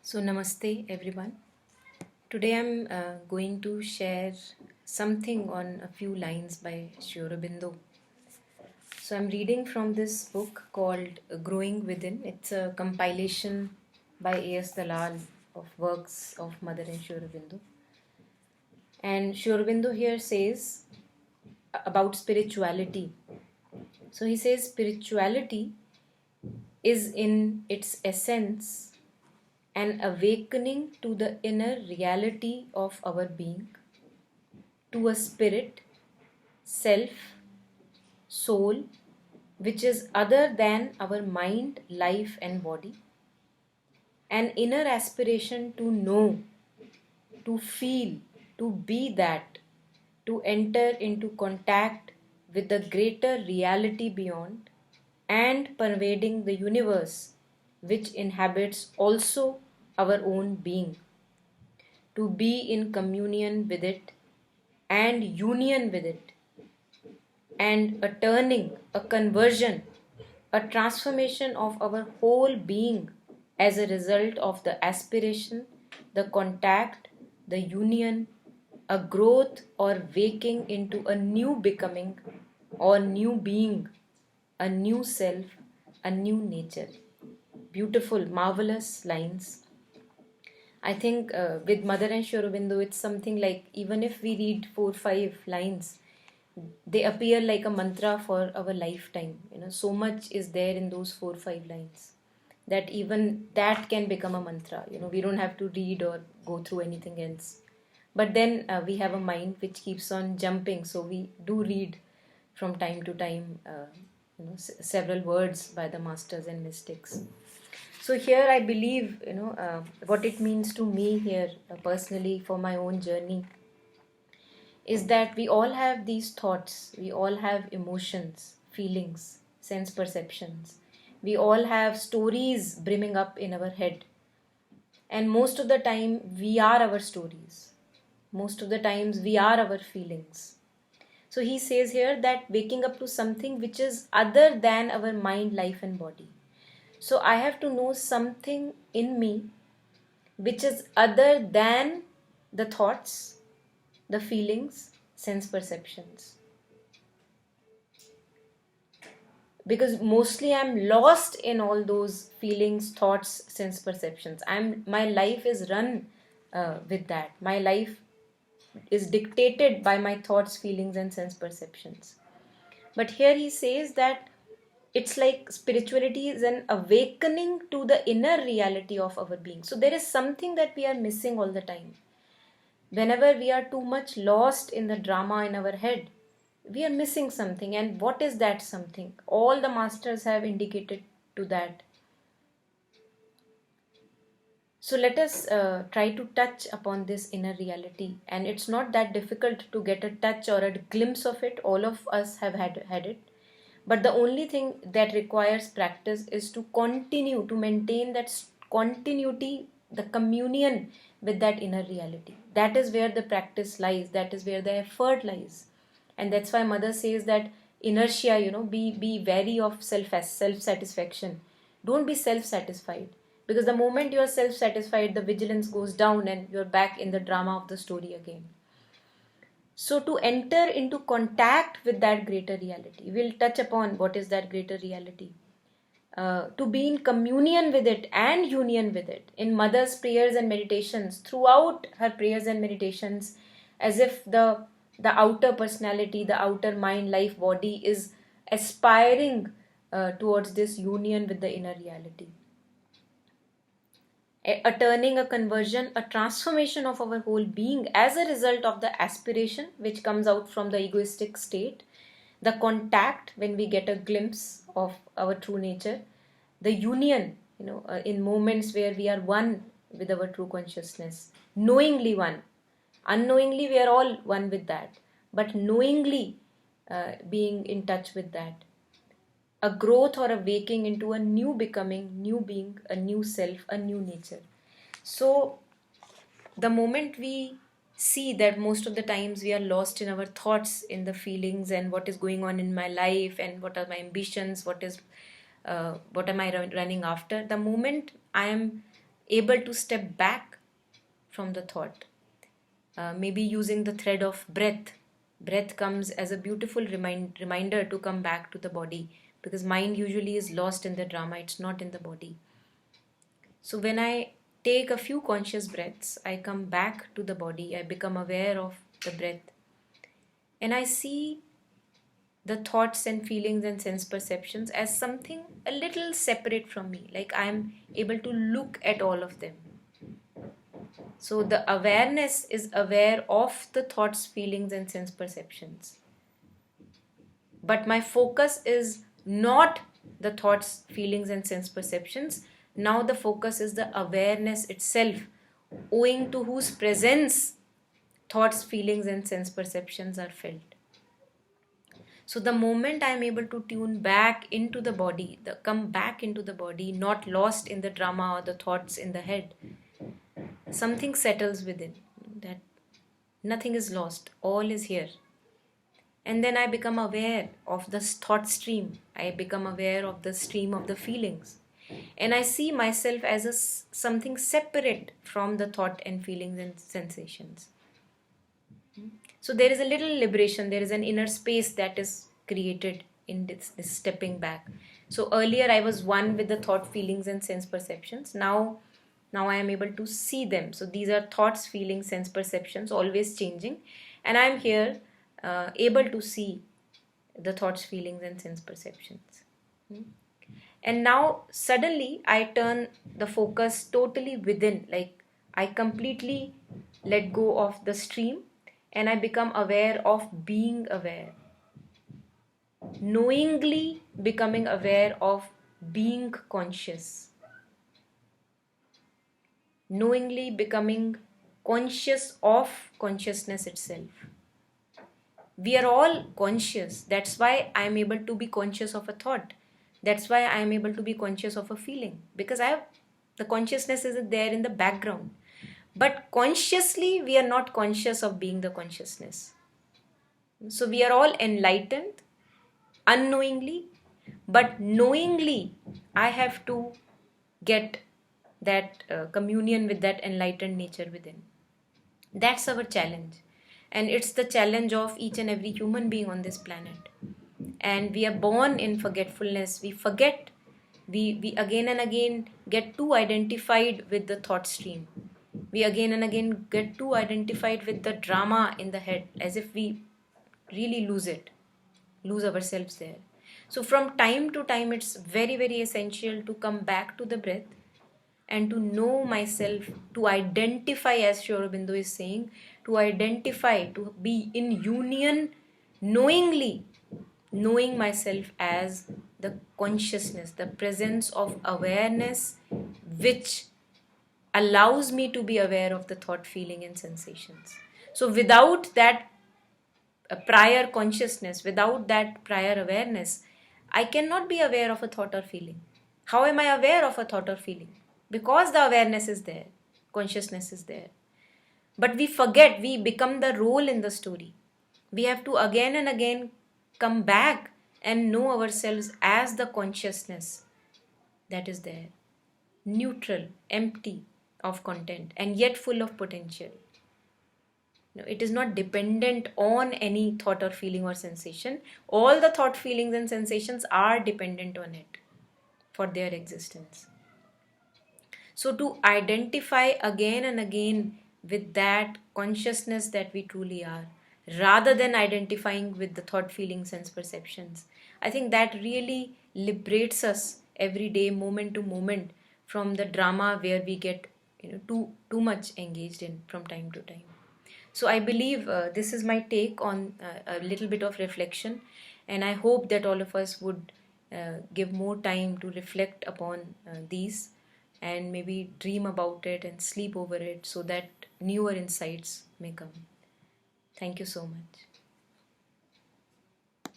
So, namaste everyone. Today I'm going to share something on a few lines by Sri Aurobindo. So, I'm reading from this book called Growing Within. It's a compilation by A.S. Dalal of works of Mother and Sri Aurobindo. And Sri Aurobindo here says about spirituality. So, he says spirituality is in its essence an awakening to the inner reality of our being, to a spirit, self, soul, which is other than our mind, life, and body, an inner aspiration to know, to feel, to be that, to enter into contact with the greater reality beyond and pervading the universe, which inhabits also our own being, to be in communion with it and union with it, and a turning, a conversion, a transformation of our whole being as a result of the aspiration, the contact, the union, a growth or waking into a new becoming or new being, a new self, a new nature. Beautiful, marvelous lines. I think with Mother and Sri Aurobindo, it's something like even if we read 4 5 lines, they appear like a mantra for our lifetime. So much is there in those 4 5 lines that even that can become a mantra. We don't have to read or go through anything else. But then we have a mind which keeps on jumping, so we do read from time to time. Several words by the masters and mystics. So here I believe, what it means to me here personally for my own journey is that we all have these thoughts, we all have emotions, feelings, sense perceptions. We all have stories brimming up in our head. And most of the time, we are our stories. Most of the times, we are our feelings. So he says here that waking up to something which is other than our mind, life, and body. So I have to know something in me which is other than the thoughts, the feelings, sense perceptions. Because mostly I'm lost in all those feelings, thoughts, sense perceptions. My life is run with that. My life is dictated by my thoughts, feelings, and sense perceptions. But here he says that it's like spirituality is an awakening to the inner reality of our being. So there is something that we are missing all the time. Whenever we are too much lost in the drama in our head, we are missing something. And what is that something? All the masters have indicated to that. So let us try to touch upon this inner reality. And it's not that difficult to get a touch or a glimpse of it. All of us have had it. But the only thing that requires practice is to continue to maintain that continuity, the communion with that inner reality. That is where the practice lies. That is where the effort lies. And that's why Mother says that inertia, be wary of self satisfaction. Don't be self satisfied, because the moment you are self satisfied, the vigilance goes down and you're back in the drama of the story again. So, to enter into contact with that greater reality, we'll touch upon what is that greater reality. To be in communion with it and union with it. In Mother's prayers and meditations, throughout her prayers and meditations, as if the outer personality, the outer mind, life, body is aspiring towards this union with the inner reality. A turning, a conversion, a transformation of our whole being as a result of the aspiration which comes out from the egoistic state, the contact when we get a glimpse of our true nature, the union, in moments where we are one with our true consciousness, knowingly one. Unknowingly, we are all one with that, but knowingly being in touch with that. A growth or a waking into a new becoming, new being, a new self, a new nature. So, the moment we see that most of the times we are lost in our thoughts, in the feelings, and what is going on in my life, and what are my ambitions, what am I running after, the moment I am able to step back from the thought, maybe using the thread of breath. Breath comes as a beautiful reminder to come back to the body, because mind usually is lost in the drama, it's not in the body. So when I take a few conscious breaths, I come back to the body, I become aware of the breath, and I see the thoughts and feelings and sense perceptions as something a little separate from me, like I'm able to look at all of them. So the awareness is aware of the thoughts, feelings, and sense perceptions. But my focus is not the thoughts, feelings, and sense perceptions. Now the focus is the awareness itself, owing to whose presence thoughts, feelings, and sense perceptions are felt. So the moment I am able to tune back into the body, come back into the body, not lost in the drama or the thoughts in the head, something settles within, that nothing is lost, all is here. And then I become aware of the thought stream, I become aware of the stream of the feelings, and I see myself as something separate from the thought and feelings and sensations. So there is a little liberation, there is an inner space that is created in this stepping back. So earlier I was one with the thought, feelings, and sense perceptions. Now I am able to see them. So these are thoughts, feelings, sense perceptions, always changing, and I am here able to see the thoughts, feelings, and sense perceptions. And now suddenly I turn the focus totally within, like I completely let go of the stream and I become aware of being aware. Knowingly becoming aware of being conscious. Knowingly becoming conscious of consciousness itself. We are all conscious. That's why I am able to be conscious of a thought. That's why I am able to be conscious of a feeling. Because the consciousness is there in the background. But consciously, we are not conscious of being the consciousness. So we are all enlightened unknowingly, but knowingly, I have to get that communion with that enlightened nature within. That's our challenge. And it's the challenge of each and every human being on this planet. And we are born in forgetfulness. We forget. We again and again get too identified with the thought stream. We again and again get too identified with the drama in the head, as if we really lose ourselves there. So from time to time, it's very, very essential to come back to the breath and to know myself, to identify, as Sri Aurobindo is saying, to identify, to be in union knowingly, knowing myself as the consciousness, the presence of awareness which allows me to be aware of the thought, feeling, and sensations. So without that prior consciousness, without that prior awareness, I cannot be aware of a thought or feeling. How am I aware of a thought or feeling? Because the awareness is there, consciousness is there. But we forget, we become the role in the story. We have to again and again come back and know ourselves as the consciousness that is there, neutral, empty of content, and yet full of potential. No, it is not dependent on any thought or feeling or sensation. All the thought, feelings, and sensations are dependent on it for their existence. So, to identify again and again with that consciousness that we truly are, rather than identifying with the thought, feelings, sense perceptions, I think that really liberates us every day, moment to moment, from the drama where we get too much engaged in from time to time. So I believe this is my take on a little bit of reflection, and I hope that all of us would give more time to reflect upon these and maybe dream about it and sleep over it so that newer insights may come. Thank you so much.